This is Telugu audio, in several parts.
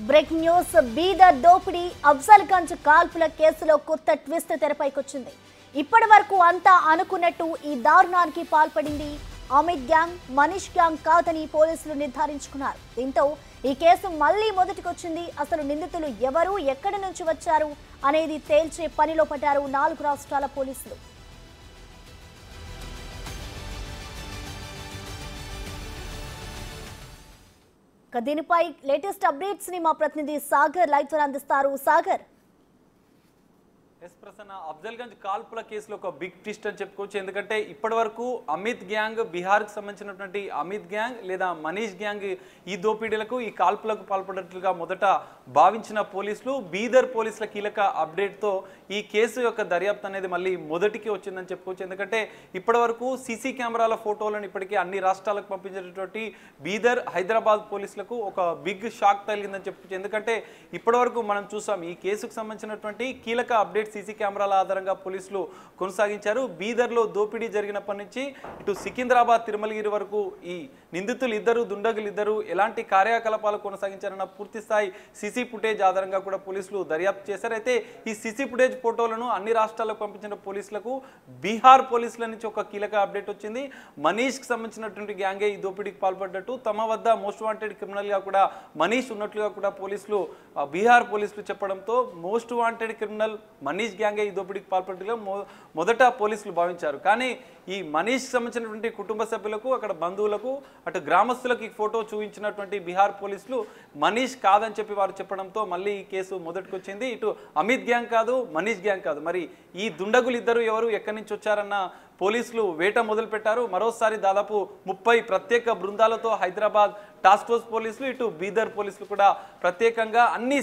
బ్రేకింగ్ న్యూస్ బీదర్ దోపిడీ అఫ్జల్గంజ్ కాల్పుల కేసులో కొత్త ట్విస్ట్ తెరపైకొచ్చింది. ఇప్పటి వరకు అంతా అనుకున్నట్టు ఈ దారుణానికి పాల్పడింది అమిత్ గ్యాంగ్, మనీష్ గ్యాంగ్ కాదని పోలీసులు నిర్ధారించుకున్నారు. దీంతో ఈ కేసు మళ్లీ మొదటికొచ్చింది. అసలు నిందితులు ఎవరు, ఎక్కడి నుంచి వచ్చారు అనేది తేల్చే పనిలో పడ్డారు 4 రాష్ట్రాల పోలీసులు. దీనిపై లేటెస్ట్ అప్డేట్స్ ని మా ప్రతినిధి సాగర్ లైవ్ ద్వారా అందిస్తారు. సాగర్, ప్రసన్న, అఫ్జల్గంజ్ కాల్పుల కేసులో ఒక బిగ్ ట్విస్ట్ అని చెప్పుకోవచ్చు. ఎందుకంటే ఇప్పటి వరకు అమిత్ గ్యాంగ్, బీహార్కి సంబంధించినటువంటి అమిత్ గ్యాంగ్ లేదా మనీష్ గ్యాంగ్ ఈ దోపిడీలకు, ఈ కాల్పులకు పాల్పడినట్లుగా మొదట భావించిన పోలీసులు, బీదర్ పోలీసుల కీలక అప్డేట్తో ఈ కేసు యొక్క దర్యాప్తు అనేది మళ్ళీ మొదటికి వచ్చిందని చెప్పుకోవచ్చు. ఎందుకంటే ఇప్పటి వరకు సీసీ కెమెరాల ఫోటోలను ఇప్పటికీ అన్ని రాష్ట్రాలకు పంపించినటువంటి బీదర్, హైదరాబాద్ పోలీసులకు ఒక బిగ్ షాక్ తగిలిందని చెప్పుకోవచ్చు. ఎందుకంటే ఇప్పటి వరకు మనం చూసాం ఈ కేసుకు సంబంధించినటువంటి కీలక అప్డేట్ సీసీ కెమెరాల ఆధారంగా పోలీసులు కొనసాగించారు. బీదర్లో దోపిడీ జరిగినప్పటి నుంచి ఇటు సికింద్రాబాద్, తిరుమలగిరి వరకు ఈ నిందితులు ఇద్దరు, దుండగులు ఇద్దరు ఎలాంటి కార్యకలాపాలు కొనసాగించారన్న పూర్తి స్థాయి సీసీ ఫుటేజ్ ఆధారంగా కూడా పోలీసులు దర్యాప్తు చేశారు. అయితే ఈ సీసీ ఫుటేజ్ ఫోటోలను అన్ని రాష్ట్రాలకు పంపించిన పోలీసులకు బీహార్ పోలీసుల నుంచి ఒక కీలక అప్డేట్ వచ్చింది. మనీష్కి సంబంధించినటువంటి గ్యాంగే ఈ దోపిడీకి పాల్పడ్డట్టు, తమ వద్ద మోస్ట్ వాంటెడ్ క్రిమినల్గా కూడా మనీష్ ఉన్నట్లుగా కూడా పోలీసులు, బీహార్ పోలీసులు చెప్పడంతో మోస్ట్ వాంటెడ్ క్రిమినల్ మనీష్ గ్యాంగే ఈ దోపిడీకి పాల్పడ్డగా మొదట పోలీసులు భావించారు. కానీ ఈ మనీష్కి సంబంధించినటువంటి కుటుంబ సభ్యులకు, అక్కడ బంధువులకు, అటు గ్రామస్తులకు ఈ ఫోటో చూపించినటువంటి బీహార్ పోలీసులు మనీష్ కాదని చెప్పి వారు చెప్పడంతో మళ్ళీ ఈ కేసు మొదటికొచ్చింది. ఇటు అమిత్ గ్యాంగ్ కాదు, మనీష్ గ్యాంగ్ కాదు, మరి ఈ దుండగులు ఇద్దరు ఎవరు, ఎక్కడి నుంచి వచ్చారన్న పోలీసులు వేట మొదలుపెట్టారు. మరోసారి దాదాపు 30 ప్రత్యేక బృందాలతో హైదరాబాద్ టాస్క్ ఫోర్స్ పోలీసులు, ఇటు బీదర్ పోలీసులు కూడా ప్రత్యేకంగా అన్ని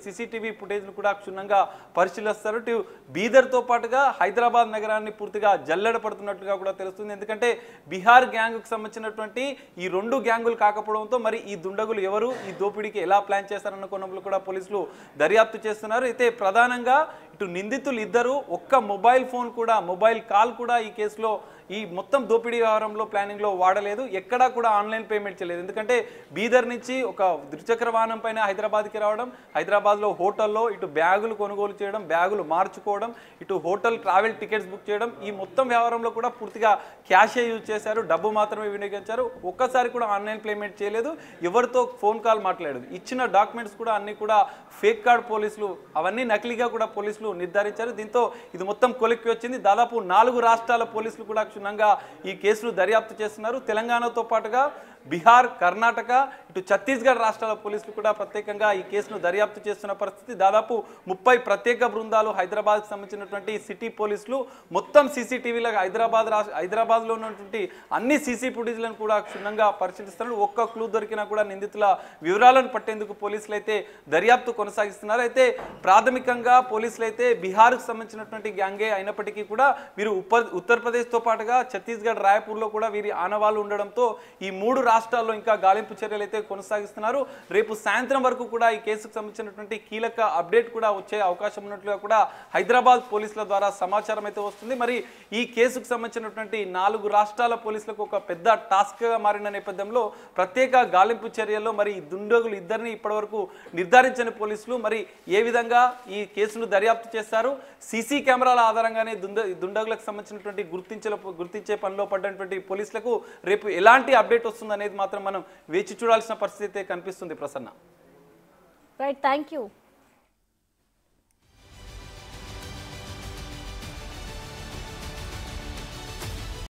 సీసీటీవీ ఫుటేజ్ను కూడా క్షుణ్ణంగా పరిశీలిస్తారు. ఇటు బీదర్తో పాటుగా హైదరాబాద్ నగరాన్ని పూర్తిగా జల్లెడ పడుతున్నట్లుగా కూడా తెలుస్తుంది. ఎందుకంటే బీహార్ గ్యాంగ్కు సంబంధించినటువంటి ఈ 2 గ్యాంగులు కాకపోవడంతో మరి ఈ దుండగులు ఎవరు, ఈ దోపిడీకి ఎలా ప్లాన్ చేస్తారన్న కోణంలో కూడా పోలీసులు దర్యాప్తు చేస్తున్నారు. అయితే ప్రధానంగా ఇటు నిందితులు ఇద్దరు ఒక్క మొబైల్ కాల్ కూడా ఈ కేసులో, ఈ మొత్తం దోపిడీ వ్యవహారంలో ప్లానింగ్లో వాడలేదు. ఎక్కడా కూడా ఆన్లైన్ పేమెంట్ చేయలేదు. ఎందుకంటే బీదర్ నుంచి ఒక ద్విచక్ర వాహనం పైన హైదరాబాద్కి రావడం, హైదరాబాద్లో హోటల్లో ఇటు బ్యాగులు కొనుగోలు చేయడం, బ్యాగులు మార్చుకోవడం, ఇటు హోటల్ ట్రావెల్ టికెట్స్ బుక్ చేయడం, ఈ మొత్తం వ్యవహారంలో కూడా పూర్తిగా క్యాషే యూజ్ చేశారు, డబ్బు మాత్రమే వినియోగించారు. ఒక్కసారి కూడా ఆన్లైన్ పేమెంట్ చేయలేదు, ఎవరితో ఫోన్ కాల్ మాట్లాడలేదు. ఇచ్చిన డాక్యుమెంట్స్ కూడా అన్ని కూడా ఫేక్ కార్డ్ పోలీసులు, అవన్నీ నకిలీగా కూడా పోలీసులు నిర్ధారించారు. దీంతో ఇది మొత్తం కొలిక్కి వచ్చింది. దాదాపు 4 రాష్ట్రాల పోలీసులు కూడా క్షుణ్ణంగా ఈ కేసును దర్యాప్తు చేస్తున్నారు. తెలంగాణతో పాటుగా బీహార్, కర్ణాటక, ఇటు ఛత్తీస్గఢ్ రాష్ట్రాల పోలీసులు కూడా ప్రత్యేకంగా ఈ కేసును దర్యాప్తు చేస్తున్న పరిస్థితి. దాదాపు 30 ప్రత్యేక బృందాలు హైదరాబాద్కి సంబంధించినటువంటి సిటీ పోలీసులు మొత్తం సీసీటీవీలకు హైదరాబాద్లో ఉన్నటువంటి అన్ని సీసీ ఫుటేజ్లను కూడా క్షుణ్ణంగా పరిశీలిస్తున్నారు. ఒక్క క్లూ దొరికినా కూడా నిందితుల వివరాలను పట్టేందుకు పోలీసులు అయితే దర్యాప్తు కొనసాగిస్తున్నారు. అయితే ప్రాథమికంగా పోలీసులు అయితే బీహార్కు సంబంధించినటువంటి గ్యాంగే అయినప్పటికీ కూడా వీరు ఉత్తరప్రదేశ్తో పాటుగా ఛత్తీస్గఢ్, రాయ్పూర్లో కూడా వీరి ఆనవాళ్లు ఉండడంతో ఈ 3 రాష్ట్రాల్లో ఇంకా గాలింపు చర్యలు అయితే కొనసాగిస్తున్నారు. రేపు సాయంత్రం వరకు కూడా ఈ కేసుకు సంబంధించినటువంటి కీలక అప్డేట్ కూడా వచ్చే అవకాశం ఉన్నట్లుగా కూడా హైదరాబాద్ పోలీసుల ద్వారా సమాచారం అయితే వస్తుంది. మరి ఈ కేసుకు సంబంధించినటువంటి 4 రాష్ట్రాల పోలీసులకు ఒక పెద్ద టాస్క్గా మారిన నేపథ్యంలో ప్రత్యేక గాలింపు చర్యల్లో మరి ఈ దుండగులు ఇద్దరిని ఇప్పటివరకు నిర్ధారించని పోలీసులు మరి ఏ విధంగా ఈ కేసును దర్యాప్తు చేస్తారు, సీసీ కెమెరాల ఆధారంగానే దుండగులకు సంబంధించినటువంటి గుర్తించే పనిలో పడ్డటువంటి పోలీసులకు రేపు ఎలాంటి అప్డేట్ వస్తుంది అనేది మాత్రం మనం వేచి చూడాల్సిన పరిస్థితి అయితే కనిపిస్తుంది. Prasanna, right, thank you.